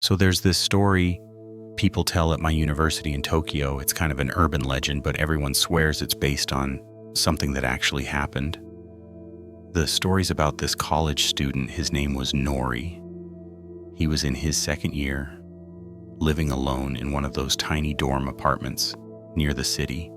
So there's this story people tell at my university in Tokyo. It's kind of an urban legend, but everyone swears it's based on something that actually happened. The story's about this college student. His name was Nori. He was in his second year, living alone in one of those tiny dorm apartments near the city.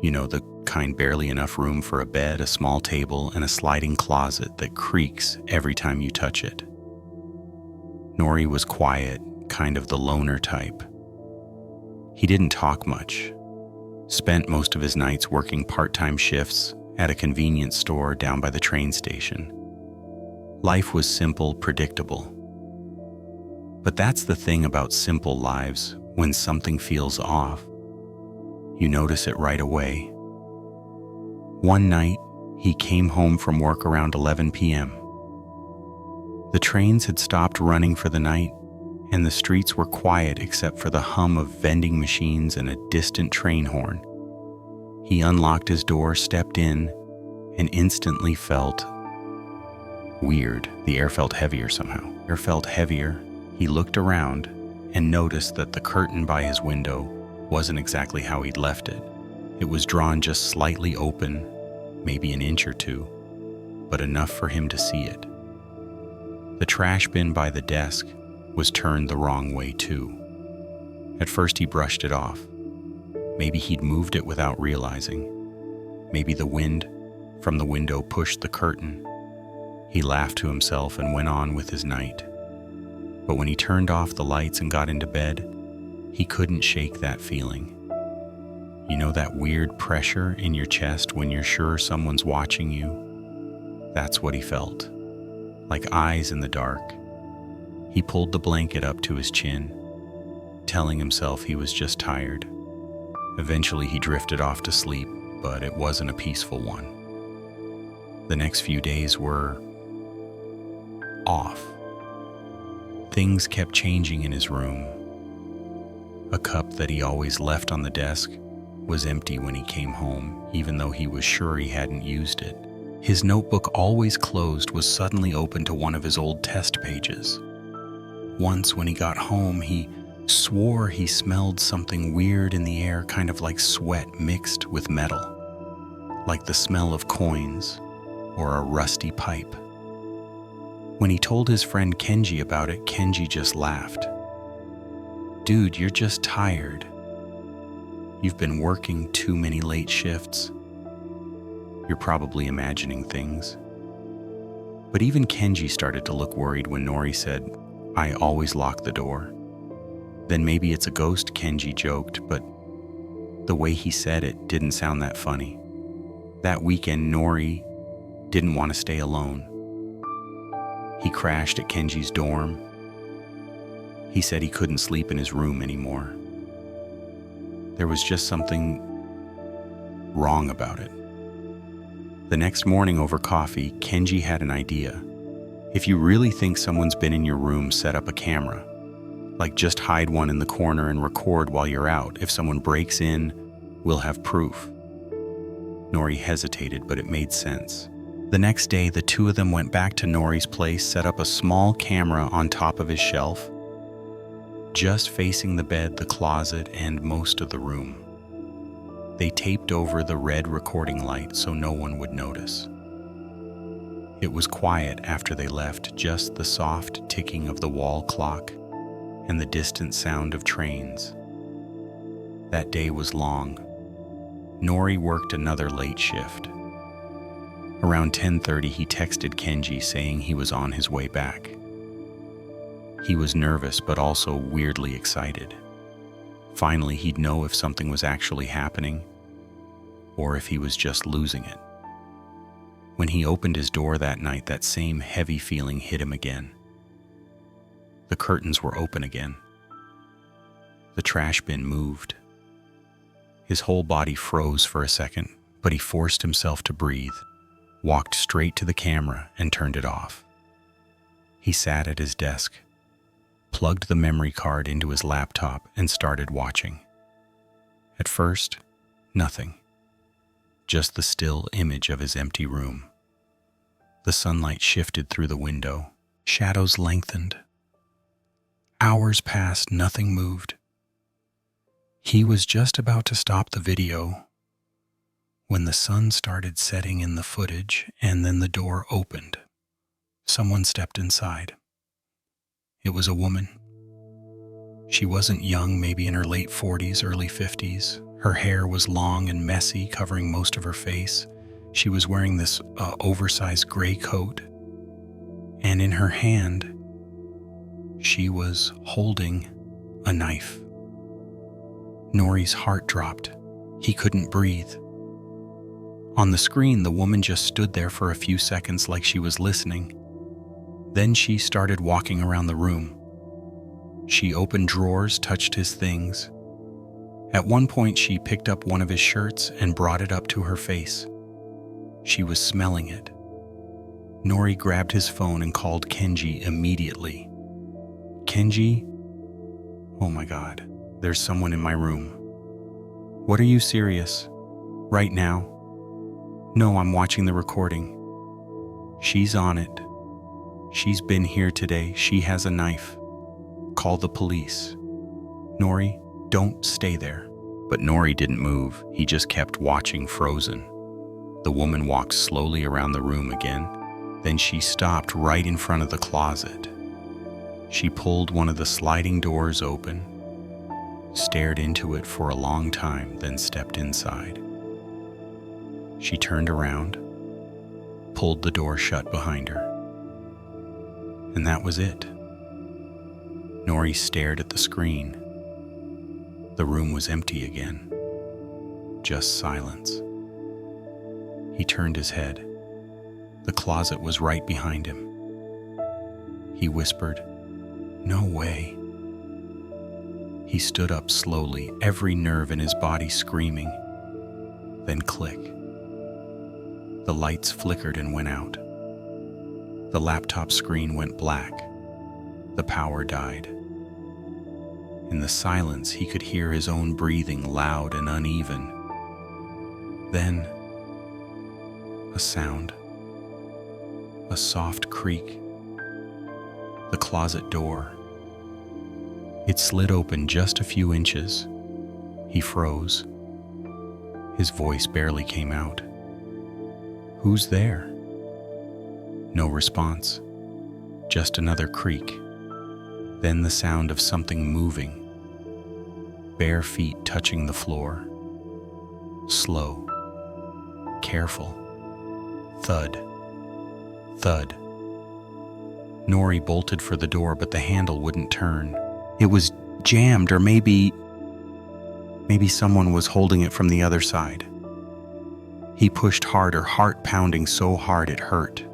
You know, the kind barely enough room for a bed, a small table, and a sliding closet that creaks every time you touch it. Nori was quiet, kind of the loner type. He didn't talk much, spent most of his nights working part-time shifts at a convenience store down by the train station. Life was simple, predictable. But that's the thing about simple lives. When something feels off, you notice it right away. One night, he came home from work around 11 p.m. The trains had stopped running for the night, and the streets were quiet except for the hum of vending machines and a distant train horn. He unlocked his door, stepped in, and instantly felt weird. The air felt heavier somehow. Air felt heavier. He looked around and noticed that the curtain by his window wasn't exactly how he'd left it. It was drawn just slightly open, maybe an inch or two, but enough for him to see it. The trash bin by the desk was turned the wrong way too. At first he brushed it off. Maybe he'd moved it without realizing. Maybe the wind from the window pushed the curtain. He laughed to himself and went on with his night. But when he turned off the lights and got into bed, he couldn't shake that feeling. You know that weird pressure in your chest when you're sure someone's watching you? That's what he felt. Like eyes in the dark. He pulled the blanket up to his chin, telling himself he was just tired. Eventually he drifted off to sleep, but it wasn't a peaceful one. The next few days were off. Things kept changing in his room. A cup that he always left on the desk was empty when he came home, even though he was sure he hadn't used it. His notebook, always closed, was suddenly open to one of his old test pages. Once when he got home, he swore he smelled something weird in the air, kind of like sweat mixed with metal, like the smell of coins or a rusty pipe. When he told his friend Kenji about it, Kenji just laughed. "Dude, you're just tired. You've been working too many late shifts. You're probably imagining things." But even Kenji started to look worried when Nori said, "I always lock the door." "Then maybe it's a ghost," Kenji joked, but the way he said it didn't sound that funny. That weekend, Nori didn't want to stay alone. He crashed at Kenji's dorm. He said he couldn't sleep in his room anymore. There was just something wrong about it. The next morning over coffee, Kenji had an idea. If you really think someone's been in your room, set up a camera. Like, just hide one in the corner and record while you're out. If someone breaks in, we'll have proof. Nori hesitated, but it made sense. The next day, the two of them went back to Nori's place, set up a small camera on top of his shelf, just facing the bed, the closet, and most of the room. They taped over the red recording light so no one would notice. It was quiet after they left, just the soft ticking of the wall clock and the distant sound of trains. That day was long. Nori worked another late shift. Around 10:30, he texted Kenji saying he was on his way back. He was nervous, but also weirdly excited. Finally, he'd know if something was actually happening, or if he was just losing it. When he opened his door that night, that same heavy feeling hit him again. The curtains were open again. The trash bin moved. His whole body froze for a second, but he forced himself to breathe, walked straight to the camera, and turned it off. He sat at his desk, plugged the memory card into his laptop, and started watching. At first, nothing. Just the still image of his empty room. The sunlight shifted through the window. Shadows lengthened. Hours passed, nothing moved. He was just about to stop the video when the sun started setting in the footage, and then the door opened. Someone stepped inside. It was a woman. She wasn't young, maybe in her late 40s, early 50s. Her hair was long and messy, covering most of her face. She was wearing this oversized gray coat, and in her hand, she was holding a knife. Nori's heart dropped. He couldn't breathe. On the screen, the woman just stood there for a few seconds like she was listening. Then she started walking around the room. She opened drawers, touched his things. At one point, she picked up one of his shirts and brought it up to her face. She was smelling it. Nori grabbed his phone and called Kenji immediately. Kenji? Oh my God, there's someone in my room. What, are you serious? Right now? No, I'm watching the recording. She's on it. She's been here today. She has a knife. Call the police. Nori, don't stay there. But Nori didn't move. He just kept watching, frozen. The woman walked slowly around the room again. Then she stopped right in front of the closet. She pulled one of the sliding doors open, stared into it for a long time, then stepped inside. She turned around, pulled the door shut behind her. And that was it. Nori stared at the screen. The room was empty again. Just silence. He turned his head. The closet was right behind him. He whispered, "No way." He stood up slowly, every nerve in his body screaming. Then click. The lights flickered and went out. The laptop screen went black. The power died. In the silence, he could hear his own breathing, loud and uneven. Then, a sound. A soft creak. The closet door. It slid open just a few inches. He froze. His voice barely came out. "Who's there?" No response. Just another creak. Then the sound of something moving. Bare feet touching the floor. Slow. Careful. Thud. Thud. Nori bolted for the door, but the handle wouldn't turn. It was jammed, or maybe someone was holding it from the other side. He pushed harder, heart pounding so hard it hurt.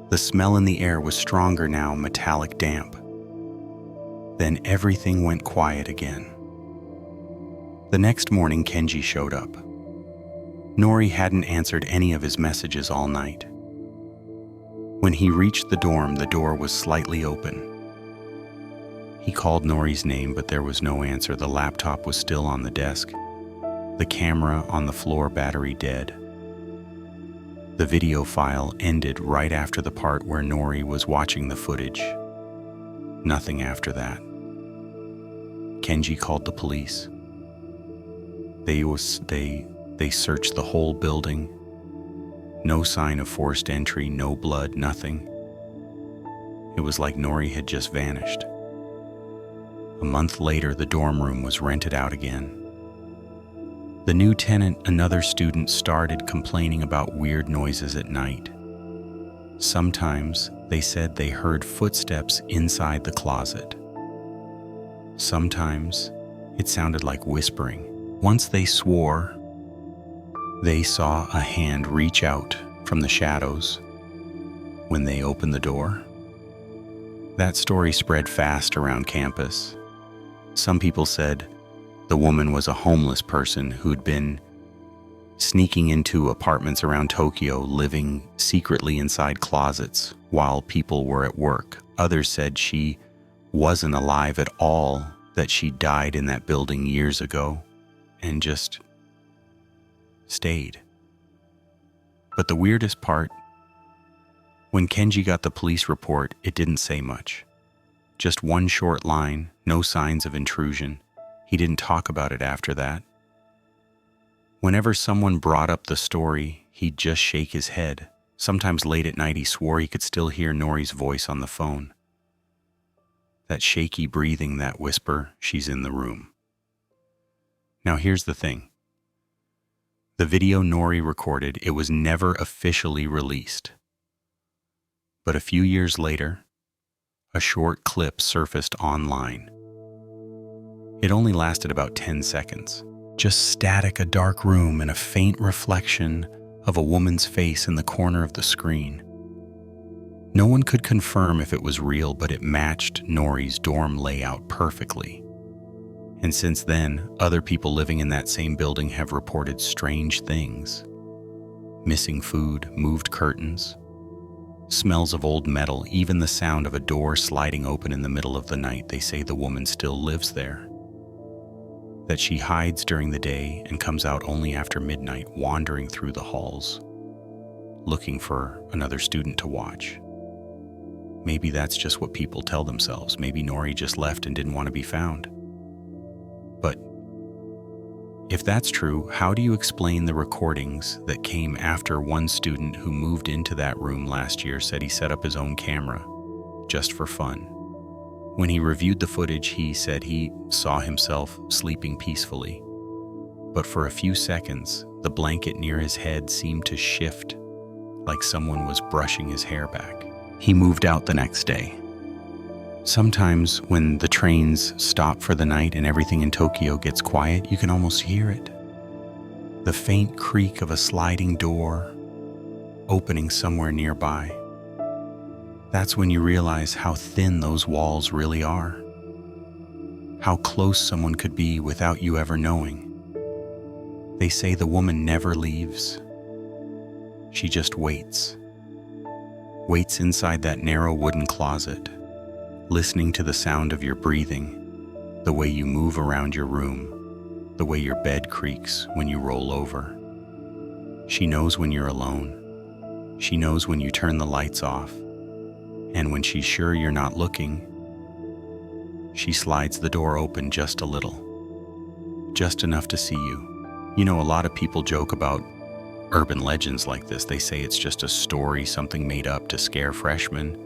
The smell in the air was stronger now, metallic damp. Then everything went quiet again. The next morning, Kenji showed up. Nori hadn't answered any of his messages all night. When he reached the dorm, the door was slightly open. He called Nori's name, but there was no answer. The laptop was still on the desk. The camera on the floor, battery dead. The video file ended right after the part where Nori was watching the footage. Nothing after that. Kenji called the police. They searched the whole building. No sign of forced entry, no blood, nothing. It was like Nori had just vanished. A month later, the dorm room was rented out again. The new tenant, another student, started complaining about weird noises at night. Sometimes they said they heard footsteps inside the closet. Sometimes it sounded like whispering. Once they swore they saw a hand reach out from the shadows when they opened the door. That story spread fast around campus. Some people said the woman was a homeless person who'd been sneaking into apartments around Tokyo, living secretly inside closets while people were at work. Others said she wasn't alive at all, that she died in that building years ago and just stayed. But the weirdest part, when Kenji got the police report, it didn't say much. Just one short line, no signs of intrusion. He didn't talk about it after that. Whenever someone brought up the story, he'd just shake his head. Sometimes late at night he swore he could still hear Nori's voice on the phone. That shaky breathing, that whisper, "She's in the room." Now here's the thing. The video Nori recorded, it was never officially released. But a few years later, a short clip surfaced online. It only lasted about 10 seconds. Just static, a dark room, and a faint reflection of a woman's face in the corner of the screen. No one could confirm if it was real, but it matched Nori's dorm layout perfectly. And since then, other people living in that same building have reported strange things. Missing food, moved curtains, smells of old metal, even the sound of a door sliding open in the middle of the night. They say the woman still lives there. That she hides during the day and comes out only after midnight, wandering through the halls, looking for another student to watch. Maybe that's just what people tell themselves. Maybe Nori just left and didn't want to be found. But if that's true, how do you explain the recordings that came after one student who moved into that room last year said he set up his own camera just for fun? When he reviewed the footage, he said he saw himself sleeping peacefully. But for a few seconds, the blanket near his head seemed to shift, like someone was brushing his hair back. He moved out the next day. Sometimes when the trains stop for the night and everything in Tokyo gets quiet, you can almost hear it. The faint creak of a sliding door opening somewhere nearby. That's when you realize how thin those walls really are. How close someone could be without you ever knowing. They say the woman never leaves. She just waits. Waits inside that narrow wooden closet, listening to the sound of your breathing, the way you move around your room, the way your bed creaks when you roll over. She knows when you're alone. She knows when you turn the lights off. And when she's sure you're not looking, she slides the door open just a little, just enough to see you. You know, a lot of people joke about urban legends like this. They say it's just a story, something made up to scare freshmen.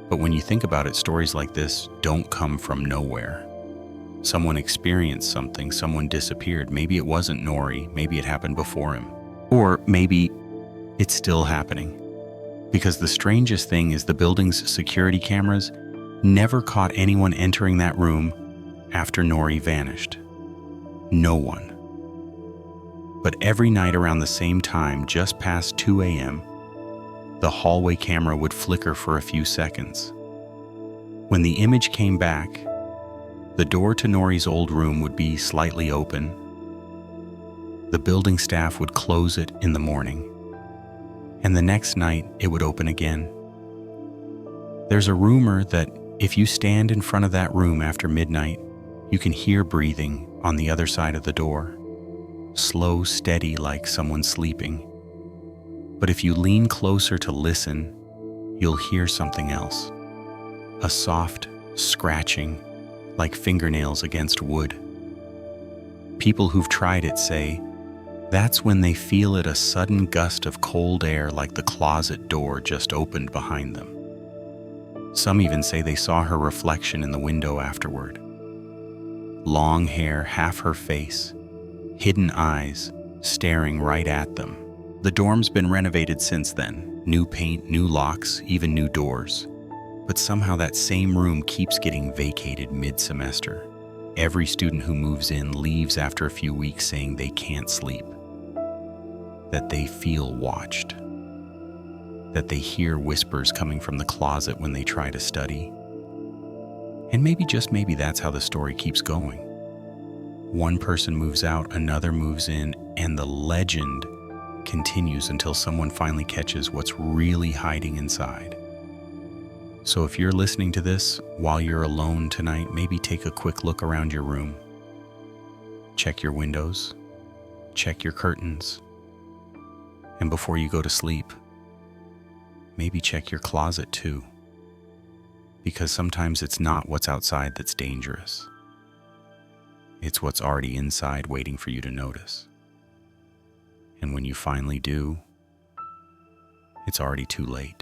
But when you think about it, stories like this don't come from nowhere. Someone experienced something, someone disappeared. Maybe it wasn't Nori, maybe it happened before him. Or maybe it's still happening. Because the strangest thing is the building's security cameras never caught anyone entering that room after Nori vanished. No one. But every night around the same time, just past 2 a.m., the hallway camera would flicker for a few seconds. When the image came back, the door to Nori's old room would be slightly open. The building staff would close it in the morning, and the next night it would open again. There's a rumor that if you stand in front of that room after midnight, you can hear breathing on the other side of the door. Slow, steady, like someone sleeping. But if you lean closer to listen, you'll hear something else. A soft scratching, like fingernails against wood. People who've tried it say that's when they feel it, a sudden gust of cold air, like the closet door just opened behind them. Some even say they saw her reflection in the window afterward. Long hair, half her face, hidden eyes, staring right at them. The dorm's been renovated since then. New paint, new locks, even new doors. But somehow that same room keeps getting vacated mid-semester. Every student who moves in leaves after a few weeks saying they can't sleep. That they feel watched. That they hear whispers coming from the closet when they try to study. And maybe, just maybe, that's how the story keeps going. One person moves out, another moves in, and the legend continues until someone finally catches what's really hiding inside. So if you're listening to this while you're alone tonight, maybe take a quick look around your room. Check your windows, check your curtains, and before you go to sleep, maybe check your closet too. Because sometimes it's not what's outside that's dangerous. It's what's already inside waiting for you to notice. And when you finally do, it's already too late.